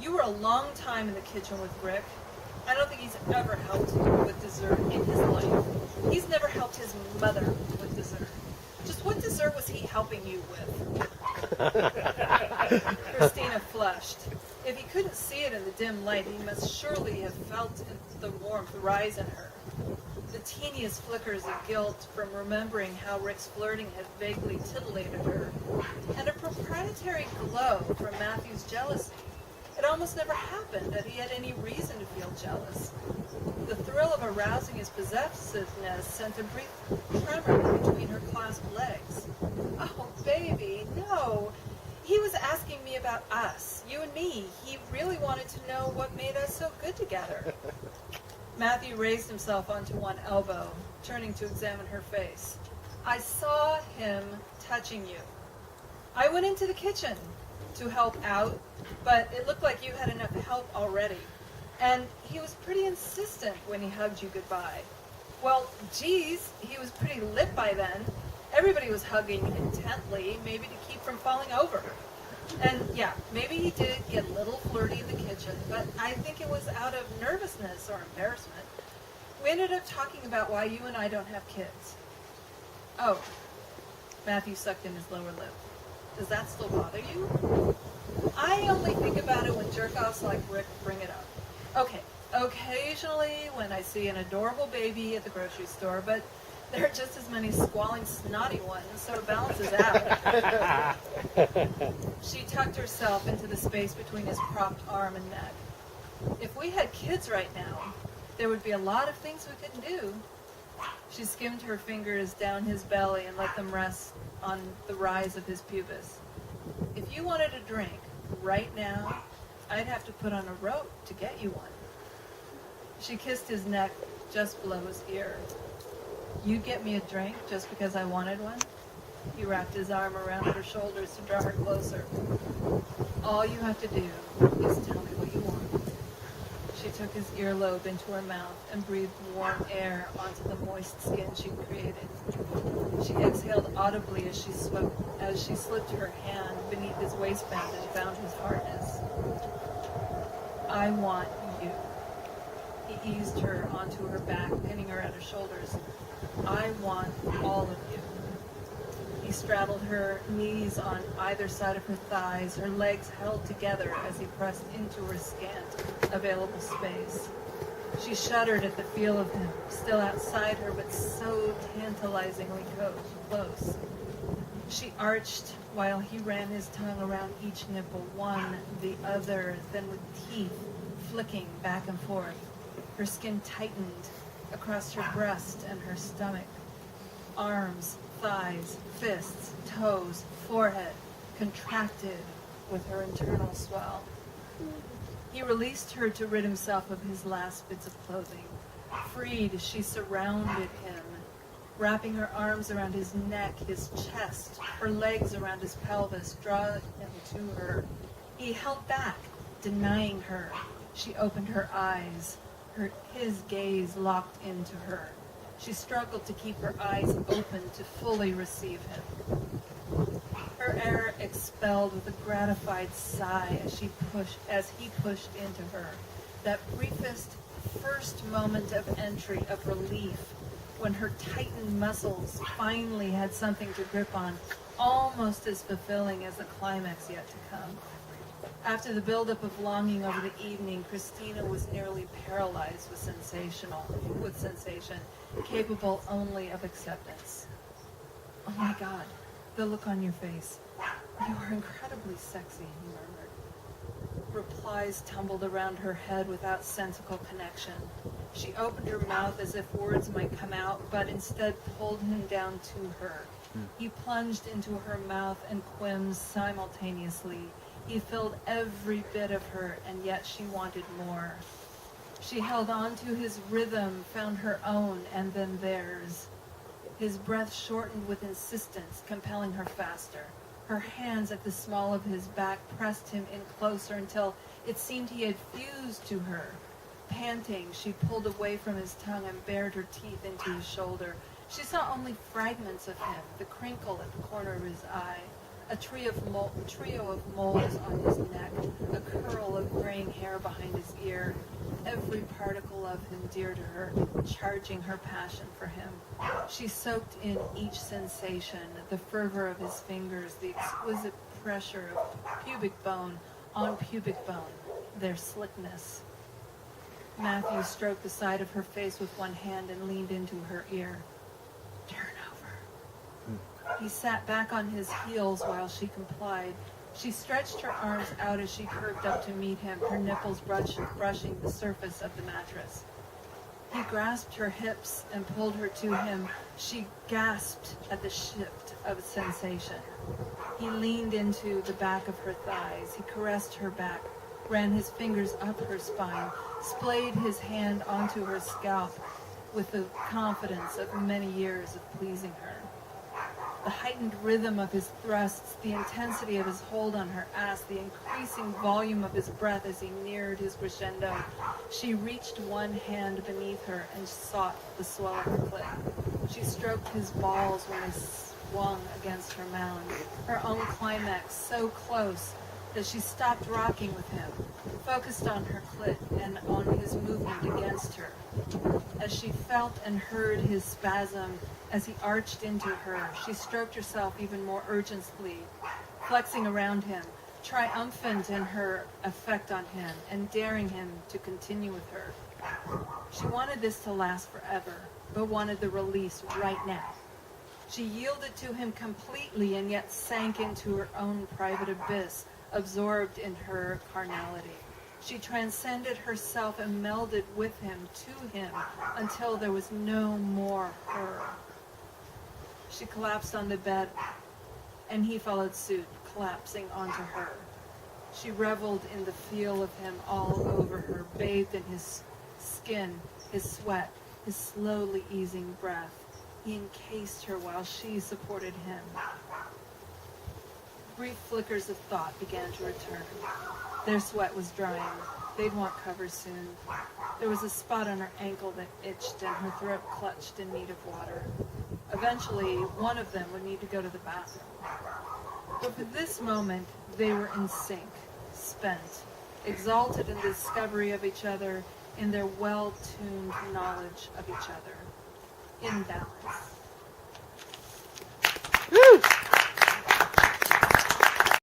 You were a long time in the kitchen with Rick. I don't think he's ever helped with dessert in his life. He's never helped his mother with dessert. Just what dessert was he helping you with? Christina flushed. If he couldn't see it in the dim light, he must surely have felt the warmth rise in her. The teeniest flickers of guilt from remembering how Rick's flirting had vaguely titillated her, and a proprietary glow from Matthew's jealousy. It almost never happened that he had any reason to feel jealous. The thrill of arousing his possessiveness sent a brief tremor between her clasped legs. Oh, baby, no. He was asking me about us, you and me. He really wanted to know what made us so good together. Matthew raised himself onto one elbow, turning to examine her face. I saw him touching you. I went into the kitchen to help out, but it looked like you had enough help already. And he was pretty insistent when he hugged you goodbye. Well, geez, he was pretty lit by then. Everybody was hugging intently, maybe to keep from falling over. And yeah, maybe he did get a little flirty in the kitchen, but I think it was out of nervousness or embarrassment. We ended up talking about why you and I don't have kids. Oh, Matthew sucked in his lower lip. Does that still bother you? I only think about it when jerk-offs like Rick bring it up. Okay, occasionally when I see an adorable baby at the grocery store, but there are just as many squalling, snotty ones, so it balances out. She tucked herself into the space between his propped arm and neck. If we had kids right now, there would be a lot of things we couldn't do. She skimmed her fingers down his belly and let them rest on the rise of his pubis. If you wanted a drink right now, I'd have to put on a rope to get you one. She kissed his neck just below his ear. You'd get me a drink just because I wanted one? He wrapped his arm around her shoulders to draw her closer. All you have to do is tell me what you want. She took his earlobe into her mouth and breathed warm air onto the moist skin she created. She exhaled audibly as she slipped her hand beneath his waistband and found his hardness. I want you. He eased her onto her back, pinning her at her shoulders. I want all of you. He straddled her knees on either side of her thighs, her legs held together as he pressed into her scant available space. She shuddered at the feel of him, still outside her, but so tantalizingly close. She arched while he ran his tongue around each nipple, one, the other, then with teeth flicking back and forth. Her skin tightened across her breast and her stomach. Arms, thighs, fists, toes, forehead contracted with her internal swell. He released her to rid himself of his last bits of clothing. Freed, she surrounded him, wrapping her arms around his neck, his chest, her legs around his pelvis, drawing him to her. He held back, denying her. She opened her eyes. His gaze locked into her. She struggled to keep her eyes open to fully receive him. Her air expelled with a gratified sigh as he pushed into her. That first moment of entry, of relief, when her tightened muscles finally had something to grip on, almost as fulfilling as the climax yet to come. After the buildup of longing over the evening, Christina was nearly paralyzed with sensation, capable only of acceptance. Oh my God, the look on your face. You are incredibly sexy, he murmured. Replies tumbled around her head without sensical connection. She opened her mouth as if words might come out, but instead pulled him down to her. He plunged into her mouth and quims simultaneously. He filled every bit of her, and yet she wanted more. She held on to his rhythm, found her own, and then theirs. His breath shortened with insistence, compelling her faster. Her hands at the small of his back pressed him in closer until it seemed he had fused to her. Panting, she pulled away from his tongue and bared her teeth into his shoulder. She saw only fragments of him, the crinkle at the corner of his eye, a trio of moles on his neck, a curl of graying behind his ear, every particle of him dear to her, charging her passion for him. She soaked in each sensation, the fervor of his fingers, the exquisite pressure of pubic bone on pubic bone, their slickness. Matthew stroked the side of her face with one hand and leaned into her ear. Turn over. He sat back on his heels while she complied. She stretched her arms out as she curved up to meet him, her nipples brushing the surface of the mattress. He grasped her hips and pulled her to him. She gasped at the shift of sensation. He leaned into the back of her thighs. He caressed her back, ran his fingers up her spine, splayed his hand onto her scalp with the confidence of many years of pleasing her. The heightened rhythm of his thrusts, the intensity of his hold on her ass, the increasing volume of his breath as he neared his crescendo. She reached one hand beneath her and sought the swell of her clit. She stroked his balls when they swung against her mound, her own climax so close that she stopped rocking with him, focused on her clit and on his movement against her. As she felt and heard his spasm as he arched into her, she stroked herself even more urgently, flexing around him, triumphant in her effect on him, and daring him to continue with her. She wanted this to last forever, but wanted the release right now. She yielded to him completely and yet sank into her own private abyss, absorbed in her carnality. She transcended herself and melded with him, to him, until there was no more her. She collapsed on the bed, and he followed suit, collapsing onto her. She reveled in the feel of him all over her, bathed in his skin, his sweat, his slowly easing breath. He encased her while she supported him. Brief flickers of thought began to return. Their sweat was drying. They'd want cover soon. There was a spot on her ankle that itched, and her throat clutched in need of water. Eventually, one of them would need to go to the bathroom. But for this moment, they were in sync, spent, exalted in the discovery of each other, in their well-tuned knowledge of each other, in balance. Woo!